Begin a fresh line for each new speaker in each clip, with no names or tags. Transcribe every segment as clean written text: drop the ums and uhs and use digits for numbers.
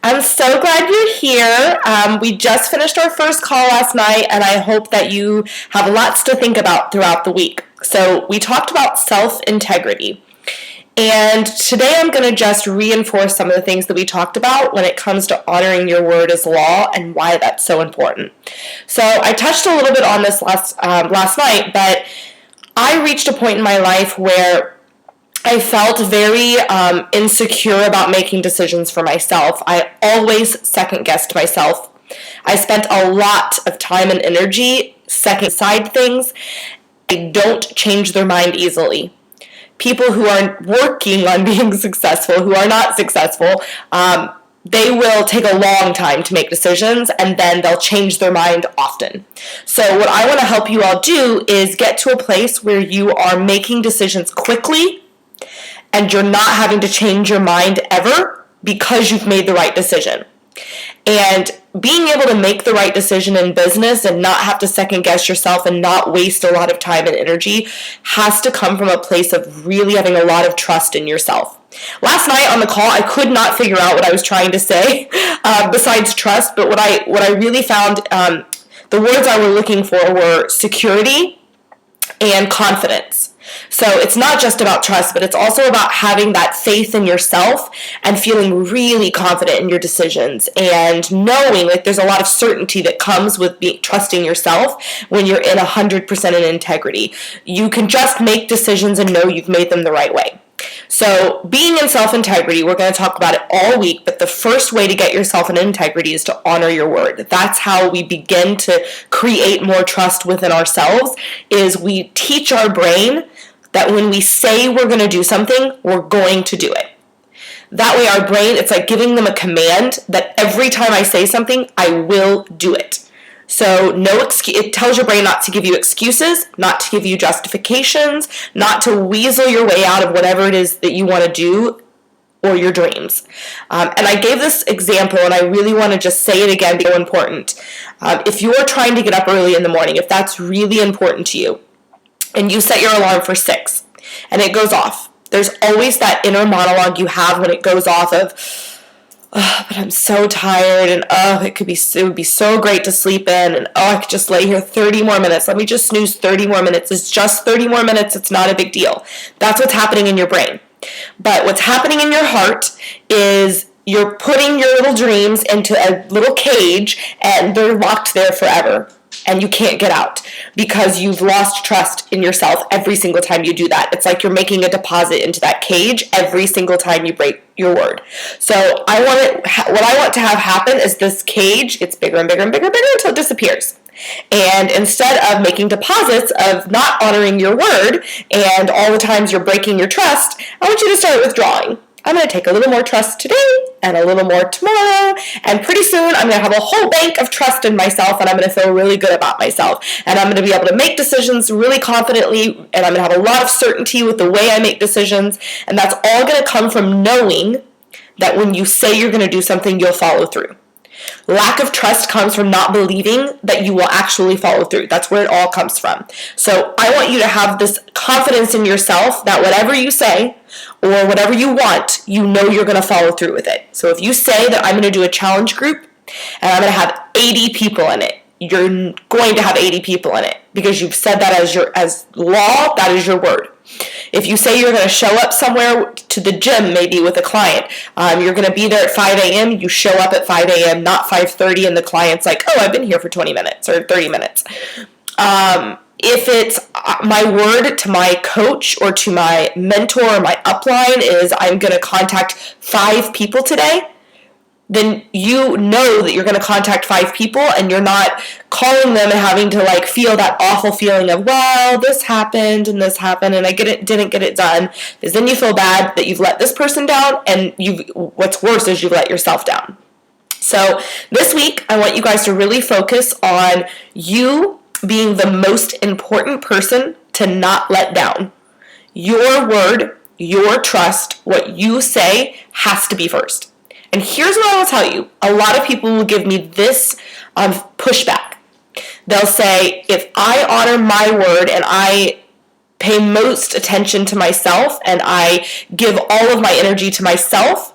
I'm so glad you're here. We just finished our first call last night, and I hope that you have lots to think about throughout the week. So we talked about self-integrity. And today I'm going to just reinforce some of the things that we talked about when it comes to honoring your word as law and why that's so important. So I touched a little bit on this last night, but I reached a point in my life where I felt very insecure about making decisions for myself. I always second-guessed myself. I spent a lot of time and energy second-side things. They don't change their mind easily. People who are working on being successful, who are not successful, they will take a long time to make decisions, and then they'll change their mind often. So what I want to help you all do is get to a place where you are making decisions quickly, and you're not having to change your mind ever because you've made the right decision. And being able to make the right decision in business and not have to second guess yourself and not waste a lot of time and energy has to come from a place of really having a lot of trust in yourself. Last night on the call, I could not figure out what I was trying to say besides trust, but what I really found, the words I was looking for were security and confidence. So it's not just about trust, but it's also about having that faith in yourself and feeling really confident in your decisions and knowing like there's a lot of certainty that comes with trusting yourself when you're in 100% in integrity. You can just make decisions and know you've made them the right way. So being in self-integrity, we're going to talk about it all week, but the first way to get yourself in integrity is to honor your word. That's how we begin to create more trust within ourselves, is we teach our brain that when we say we're going to do something, we're going to do it. That way our brain, it's like giving them a command that every time I say something, I will do it. So it tells your brain not to give you excuses, not to give you justifications, not to weasel your way out of whatever it is that you want to do or your dreams. And I gave this example, and I really want to just say it again because it's so important. If you're trying to get up early in the morning, if that's really important to you, and you set your alarm for 6, and it goes off, there's always that inner monologue you have when it goes off of, oh, but I'm so tired, and it would be so great to sleep in, and I could just lay here 30 more minutes. Let me just snooze 30 more minutes. It's just 30 more minutes. It's not a big deal. That's what's happening in your brain. But what's happening in your heart is you're putting your little dreams into a little cage, and they're locked there forever. And you can't get out because you've lost trust in yourself every single time you do that. It's like you're making a deposit into that cage every single time you break your word. So what I want to have happen is this cage gets bigger and bigger and bigger and bigger until it disappears. And instead of making deposits of not honoring your word and all the times you're breaking your trust, I want you to start withdrawing. I'm going to take a little more trust today and a little more tomorrow, and pretty soon I'm going to have a whole bank of trust in myself, and I'm going to feel really good about myself, and I'm going to be able to make decisions really confidently, and I'm going to have a lot of certainty with the way I make decisions, and that's all going to come from knowing that when you say you're going to do something, you'll follow through. Lack of trust comes from not believing that you will actually follow through. That's where it all comes from. So I want you to have this confidence in yourself that whatever you say or whatever you want, you know you're going to follow through with it. So if you say that I'm going to do a challenge group and I'm going to have 80 people in it, you're going to have 80 people in it because you've said that as law, that is your word. If you say you're going to show up somewhere to the gym, maybe with a client, you're going to be there at 5 a.m., you show up at 5 a.m., not 5:30, and the client's like, oh, I've been here for 20 minutes or 30 minutes. If it's my word to my coach or to my mentor or my upline is I'm going to contact 5 people today, then you know that you're going to contact 5 people and you're not calling them and having to like feel that awful feeling of, well, this happened and I didn't get it done, because then you feel bad that you've let this person down, and what's worse is you've let yourself down. So this week, I want you guys to really focus on you being the most important person to not let down. Your word, your trust, what you say has to be first. And here's what I will tell you. A lot of people will give me this pushback. They'll say, if I honor my word and I pay most attention to myself and I give all of my energy to myself,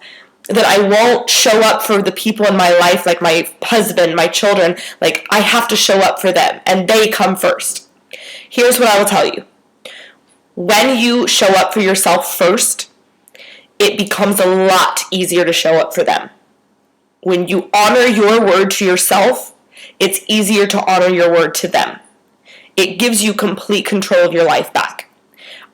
then I won't show up for the people in my life, like my husband, my children. Like, I have to show up for them, and they come first. Here's what I will tell you. When you show up for yourself first, it becomes a lot easier to show up for them. When you honor your word to yourself, it's easier to honor your word to them. It gives you complete control of your life back.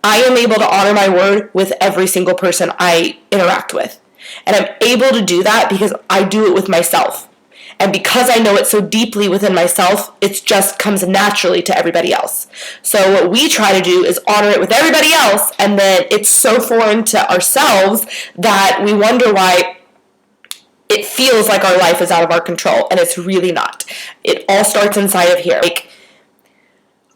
I am able to honor my word with every single person I interact with. And I'm able to do that because I do it with myself. And because I know it so deeply within myself, it just comes naturally to everybody else. So what we try to do is honor it with everybody else, and then it's so foreign to ourselves that we wonder why it feels like our life is out of our control, and it's really not. It all starts inside of here. Like,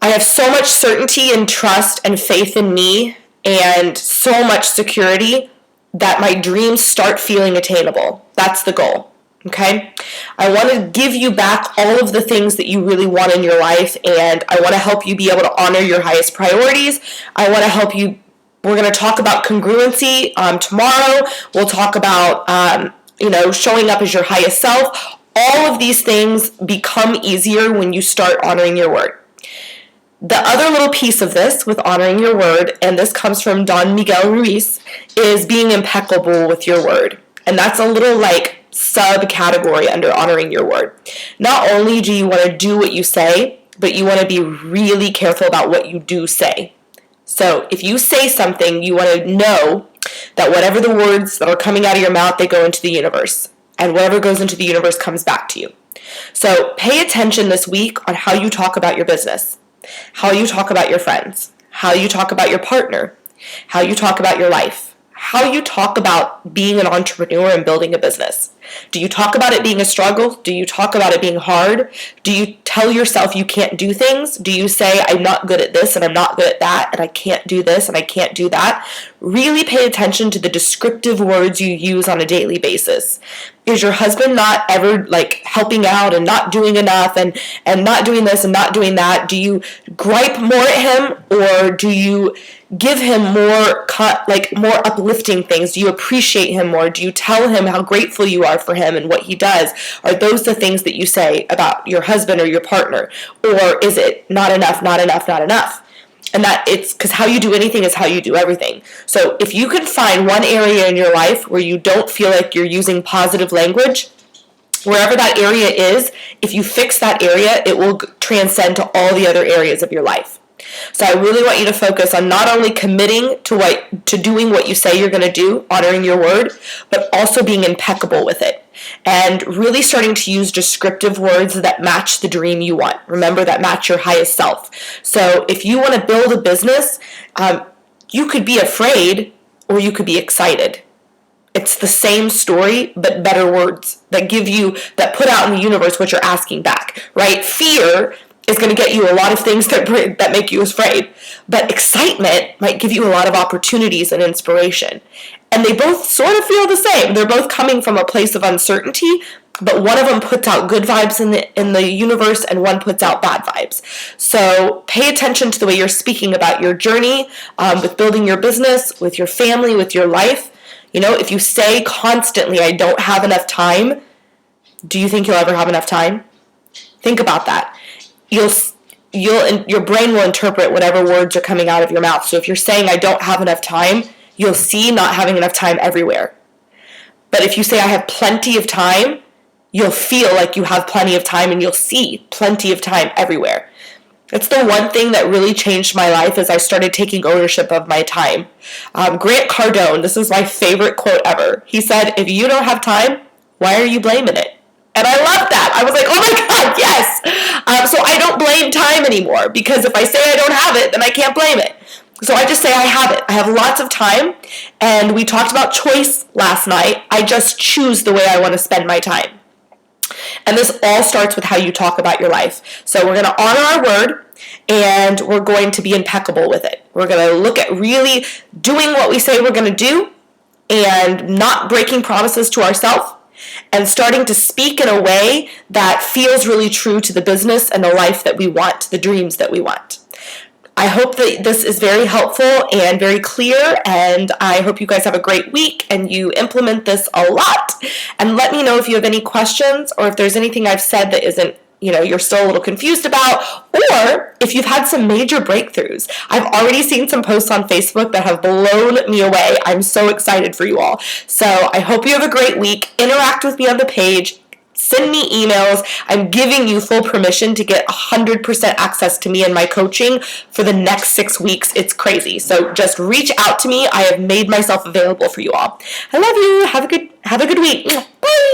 I have so much certainty and trust and faith in me and so much security that my dreams start feeling attainable. That's the goal, okay? I want to give you back all of the things that you really want in your life, and I want to help you be able to honor your highest priorities. I want to help you. We're going to talk about congruency tomorrow. We'll talk about, showing up as your highest self. All of these things become easier when you start honoring your word. The other little piece of this with honoring your word, and this comes from Don Miguel Ruiz, is being impeccable with your word. And that's a little like subcategory under honoring your word. Not only do you want to do what you say, but you want to be really careful about what you do say. So if you say something, you want to know that whatever the words that are coming out of your mouth, they go into the universe. And whatever goes into the universe comes back to you. So pay attention this week on how you talk about your business, how you talk about your friends, how you talk about your partner, how you talk about your life, how you talk about being an entrepreneur and building a business. Do you talk about it being a struggle? Do you talk about it being hard? Do you tell yourself you can't do things? Do you say, I'm not good at this and I'm not good at that and I can't do this and I can't do that? Really pay attention to the descriptive words you use on a daily basis. Is your husband not ever helping out and not doing enough and not doing this and not doing that? Do you gripe more at him, or do you give him more uplifting things? Do you appreciate him more? Do you tell him how grateful you are for him and what he does? Are those the things that you say about your husband or your partner? Or is it not enough, not enough, not enough? And that it's because how you do anything is how you do everything. So if you can find one area in your life where you don't feel like you're using positive language, wherever that area is, if you fix that area, it will transcend to all the other areas of your life. So I really want you to focus on not only committing to doing what you say you're going to do, honoring your word, but also being impeccable with it. And really starting to use descriptive words that match the dream you want. Remember, that match your highest self. So if you want to build a business, you could be afraid or you could be excited. It's the same story, but better words that put out in the universe what you're asking back, right? Fear is going to get you a lot of things that make you afraid. But excitement might give you a lot of opportunities and inspiration. And they both sort of feel the same. They're both coming from a place of uncertainty, but one of them puts out good vibes in the universe and one puts out bad vibes. So pay attention to the way you're speaking about your journey with building your business, with your family, with your life. If you say constantly, I don't have enough time, do you think you'll ever have enough time? Think about that. Your brain will interpret whatever words are coming out of your mouth. So if you're saying, I don't have enough time, you'll see not having enough time everywhere. But if you say, I have plenty of time, you'll feel like you have plenty of time and you'll see plenty of time everywhere. It's the one thing that really changed my life as I started taking ownership of my time. Grant Cardone, this is my favorite quote ever. He said, if you don't have time, why are you blaming it? And I love that. I was like, oh my God, yes. So I don't blame time anymore, because if I say I don't have it, then I can't blame it. So I just say I have it. I have lots of time. And we talked about choice last night. I just choose the way I want to spend my time. And this all starts with how you talk about your life. So we're going to honor our word, and we're going to be impeccable with it. We're going to look at really doing what we say we're going to do and not breaking promises to ourselves, and starting to speak in a way that feels really true to the business and the life that we want, the dreams that we want. I hope that this is very helpful and very clear, and I hope you guys have a great week and you implement this a lot. And let me know if you have any questions or if there's anything I've said that isn't, you're still a little confused about, or if you've had some major breakthroughs. I've already seen some posts on Facebook that have blown me away. I'm so excited for you all. So I hope you have a great week. Interact with me on the page. Send me emails. I'm giving you full permission to get 100% access to me and my coaching for the next 6 weeks. It's crazy. So just reach out to me. I have made myself available for you all. I love you. Have a good week. Bye.